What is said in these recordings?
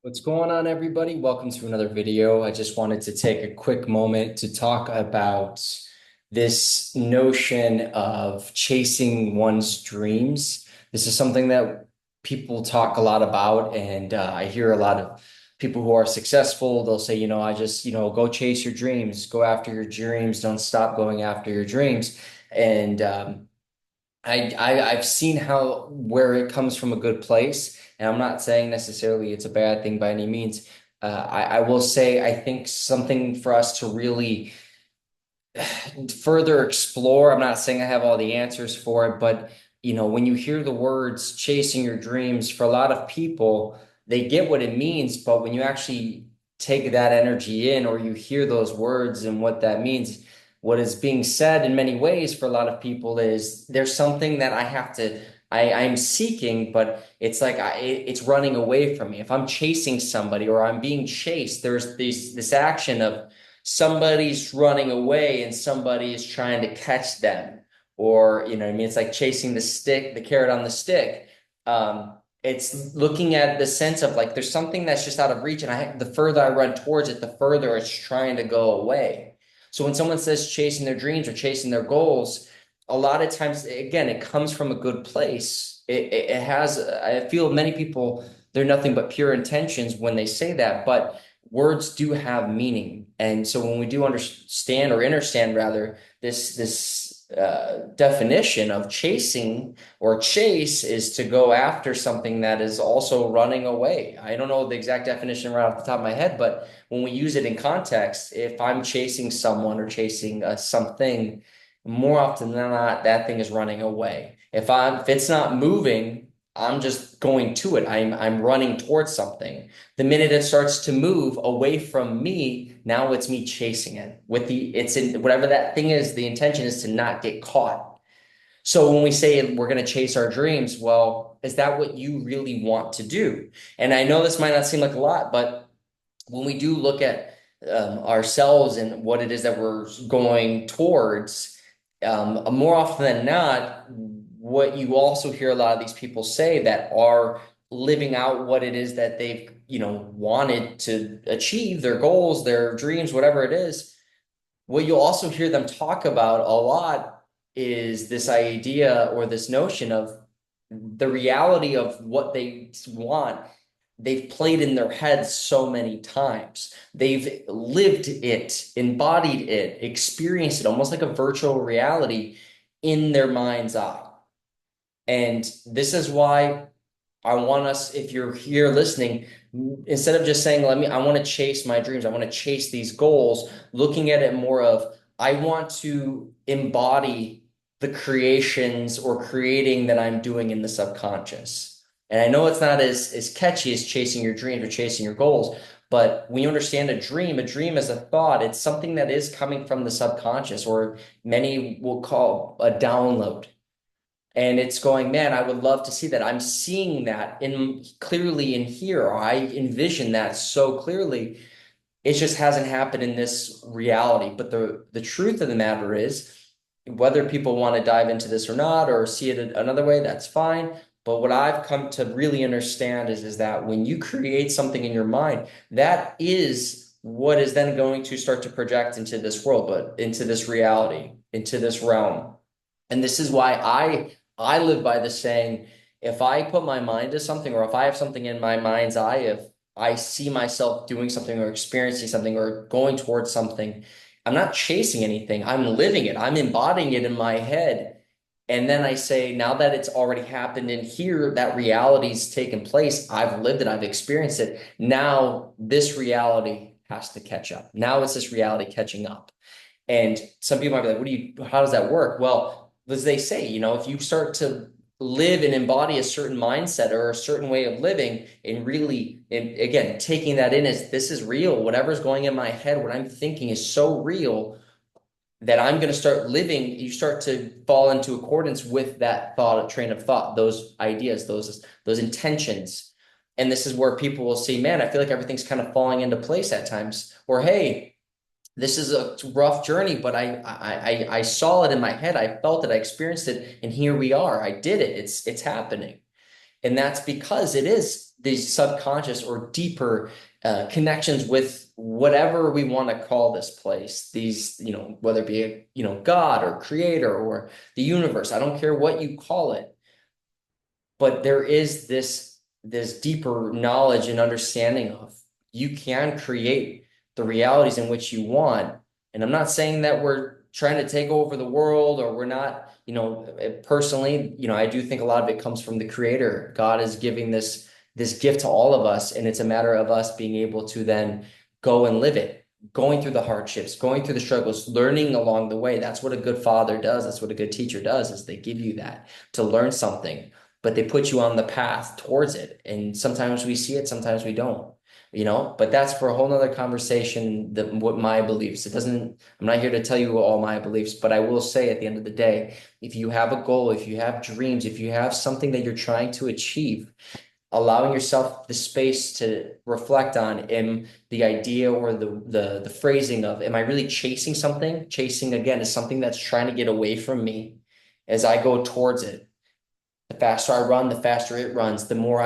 What's going on, everybody? Welcome to another video. I just wanted to take a quick moment to talk about this notion of chasing one's dreams. This is something that people talk a lot about, and I hear a lot of people who are successful. They'll say, I just, go chase your dreams, go after your dreams, don't stop going after your dreams. And I've seen how where it comes from a good place, and I'm not saying necessarily it's a bad thing by any means. I will say I think something for us to really further explore. I'm not saying I have all the answers for it, but when you hear the words chasing your dreams, for a lot of people, they get what it means, but when you actually take that energy in or you hear those words and what that means, what is being said in many ways for a lot of people is there's something that I'm seeking, but it's like it's running away from me. If I'm chasing somebody or I'm being chased, there's this action of somebody's running away and somebody is trying to catch them. Or, what I mean, it's like chasing the stick, the carrot on the stick. It's looking at the sense of like there's something that's just out of reach, and the further I run towards it, the further it's trying to go away. So when someone says chasing their dreams or chasing their goals, a lot of times, again, it comes from a good place. It has, I feel many people, they're nothing but pure intentions when they say that, but words do have meaning. And so when we do understand rather this definition of chasing or chase is to go after something that is also running away. I don't know the exact definition right off the top of my head, but when we use it in context, if I'm chasing someone or chasing something, more often than not, that thing is running away. If it's not moving, I'm just going to it. I'm running towards something. The minute it starts to move away from me, now it's me chasing it. It's in whatever that thing is, the intention is to not get caught. So when we say we're going to chase our dreams, well, is that what you really want to do? And I know this might not seem like a lot, but when we do look at ourselves and what it is that we're going towards, more often than not, what you also hear a lot of these people say that are living out what it is that they've, wanted to achieve, their goals, their dreams, whatever it is. What you'll also hear them talk about a lot is this idea or this notion of the reality of what they want. They've played in their heads so many times. They've lived it, embodied it, experienced it almost like a virtual reality in their mind's eye. And this is why I want us, if you're here listening, instead of just saying, I want to chase my dreams, I want to chase these goals, looking at it more of, I want to embody the creations or creating that I'm doing in the subconscious. And I know it's not as catchy as chasing your dreams or chasing your goals, but when you understand a dream is a thought, it's something that is coming from the subconscious, or many will call a download. And it's going, man, I would love to see that. I'm seeing that in clearly in here, or I envision that so clearly. It just hasn't happened in this reality. But the truth of the matter is, whether people want to dive into this or not, or see it another way, that's fine. But what I've come to really understand is that when you create something in your mind, that is what is then going to start to project into this world, but into this reality, into this realm. And this is why I live by the saying, if I put my mind to something, or if I have something in my mind's eye, if I see myself doing something or experiencing something or going towards something, I'm not chasing anything. I'm living it. I'm embodying it in my head. And then I say, now that it's already happened in here, that reality's taken place. I've lived it. I've experienced it. Now this reality has to catch up. Now it's this reality catching up. And some people might be like, how does that work? Well, as they say, if you start to live and embody a certain mindset or a certain way of living and really, and again, taking that in as this is real, whatever's going in my head, what I'm thinking is so real that I'm going to start living, you start to fall into accordance with that thought, train of thought, those ideas, those intentions. And this is where people will see, man, I feel like everything's kind of falling into place at times. Or, hey, this is a rough journey, but I saw it in my head. I felt it. I experienced it, and here we are. I did it. It's happening. And that's because it is these subconscious or deeper connections with whatever we want to call this place. These, whether it be God or creator or the universe, I don't care what you call it, but there is this deeper knowledge and understanding of you can create the realities in which you want. And I'm not saying that we're trying to take over the world, or we're not, personally, I do think a lot of it comes from the creator. God is giving this gift to all of us, and it's a matter of us being able to then go and live it, going through the hardships, going through the struggles, learning along the way. That's what a good father does. That's what a good teacher does, is they give you that to learn something, but they put you on the path towards it. And sometimes we see it, sometimes we don't, but that's for a whole nother conversation. What my beliefs, I'm not here to tell you all my beliefs, but I will say at the end of the day, if you have a goal, if you have dreams, if you have something that you're trying to achieve, allowing yourself the space to reflect on the idea or the phrasing of, am I really chasing something? Chasing, again, is something that's trying to get away from me as I go towards it. The faster I run, the faster it runs. The more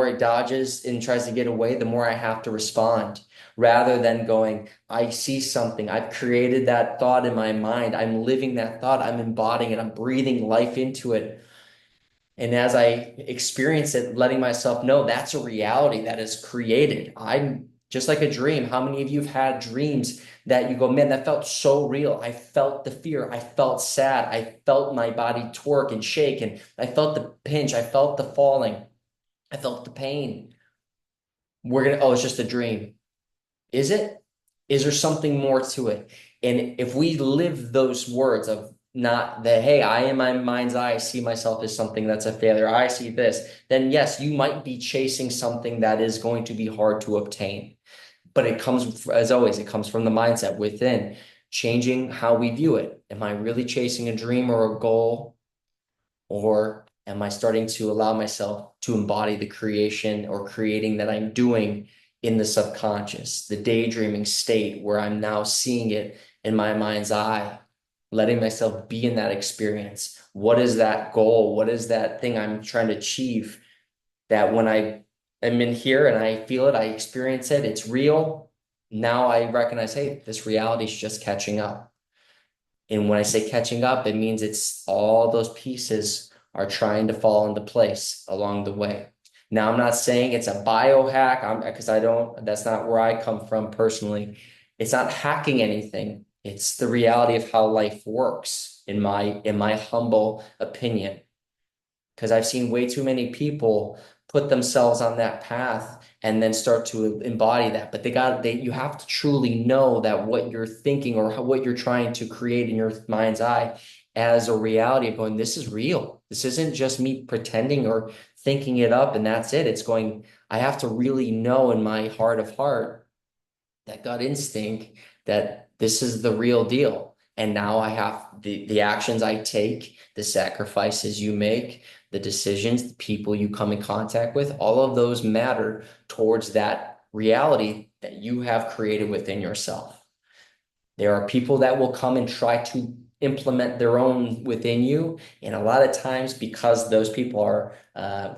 it dodges and tries to get away, the more I have to respond. Rather than going, I see something, I've created that thought in my mind, I'm living that thought, I'm embodying it, I'm breathing life into it. And as I experience it, letting myself know that's a reality that is created. I'm just like a dream. How many of you have had dreams that you go, man, that felt so real? I felt the fear. I felt sad. I felt my body twerk and shake. And I felt the pinch. I felt the falling. I felt the pain. Oh, it's just a dream. Is it? Is there something more to it? And if we live those words of not that, hey, I in my mind's eye, I see myself as something that's a failure, I see this, then yes, you might be chasing something that is going to be hard to obtain. But it comes, as always, it comes from the mindset within, changing how we view it. Am I really chasing a dream or a goal? Or am I starting to allow myself to embody the creation or creating that I'm doing in the subconscious, the daydreaming state where I'm now seeing it in my mind's eye, letting myself be in that experience? What is that goal? What is that thing I'm trying to achieve, that when I am in here and I feel it, I experience it, it's real. Now I recognize, hey, this reality is just catching up. And when I say catching up, it means it's all those pieces are trying to fall into place along the way. Now, I'm not saying it's a biohack, because that's not where I come from personally. It's not hacking anything. It's the reality of how life works, in my humble opinion. Because I've seen way too many people put themselves on that path and then start to embody that. But you have to truly know that what you're thinking or what you're trying to create in your mind's eye as a reality of going, this is real. This isn't just me pretending or thinking it up and that's it. It's going, I have to really know in my heart of heart, that gut instinct, that this is the real deal. And now I have the actions I take, the sacrifices you make, the decisions, the people you come in contact with, all of those matter towards that reality that you have created within yourself. There are people that will come and try to implement their own within you. And a lot of times, because those people are,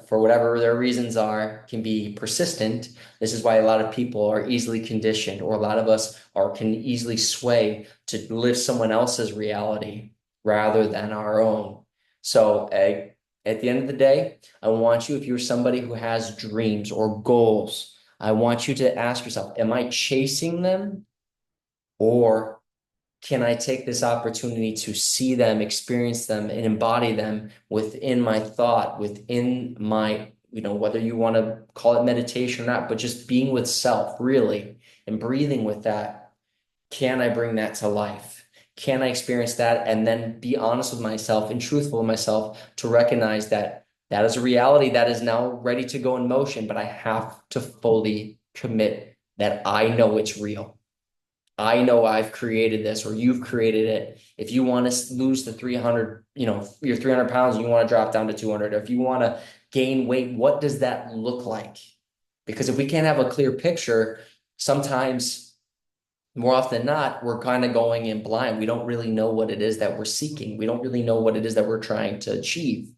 for whatever their reasons are, can be persistent. This is why a lot of people are easily conditioned, or a lot of us can easily sway to live someone else's reality rather than our own. So at the end of the day, I want you, if you're somebody who has dreams or goals, I want you to ask yourself, am I chasing them? Or can I take this opportunity to see them, experience them, and embody them within my thought, within my, whether you want to call it meditation or not, but just being with self, really, and breathing with that. Can I bring that to life? Can I experience that and then be honest with myself and truthful with myself to recognize that that is a reality that is now ready to go in motion, but I have to fully commit that I know it's real. I know I've created this, or you've created it. If you want to lose the 300, you're 300 pounds and you want to drop down to 200, or if you want to gain weight, what does that look like? Because if we can't have a clear picture, sometimes, more often than not, we're kind of going in blind. We don't really know what it is that we're seeking. We don't really know what it is that we're trying to achieve.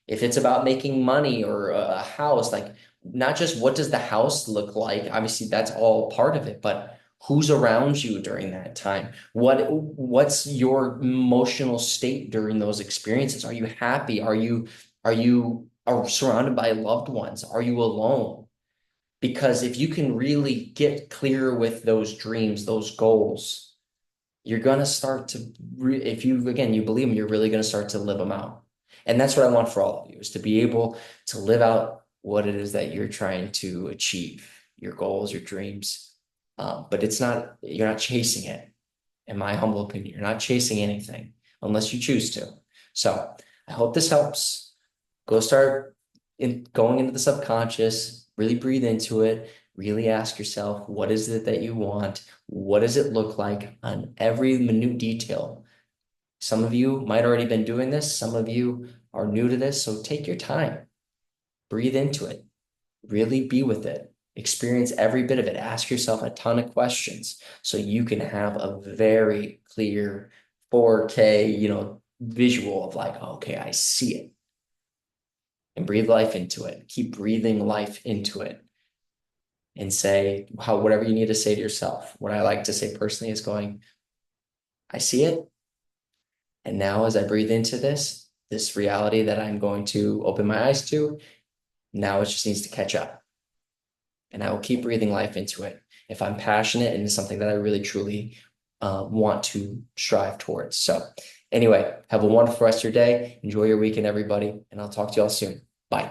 If it's about making money or a house, like not just what does the house look like? Obviously, that's all part of it, but who's around you during that time? What's your emotional state during those experiences? Are you happy? Are surrounded by loved ones? Are you alone? Because if you can really get clear with those dreams, those goals, you're gonna start to if you again you believe them, you're really gonna start to live them out. And that's what I want for all of you is to be able to live out what it is that you're trying to achieve, your goals, your dreams. But it's not, you're not chasing it, in my humble opinion. You're not chasing anything unless you choose to. So I hope this helps. Go start going into the subconscious, really breathe into it, really ask yourself, what is it that you want? What does it look like on every minute detail? Some of you might already been doing this, some of you are new to this, so take your time, breathe into it, really be with it, experience every bit of it, ask yourself a ton of questions so you can have a very clear 4K, visual of like, okay, I see it, and breathe life into it. Keep breathing life into it and say whatever you need to say to yourself. What I like to say personally is going, I see it. And now as I breathe into this reality that I'm going to open my eyes to, now it just needs to catch up. And I will keep breathing life into it. If I'm passionate and it's something that I really truly want to strive towards. So anyway, have a wonderful rest of your day. Enjoy your weekend, everybody. And I'll talk to you all soon. Bye.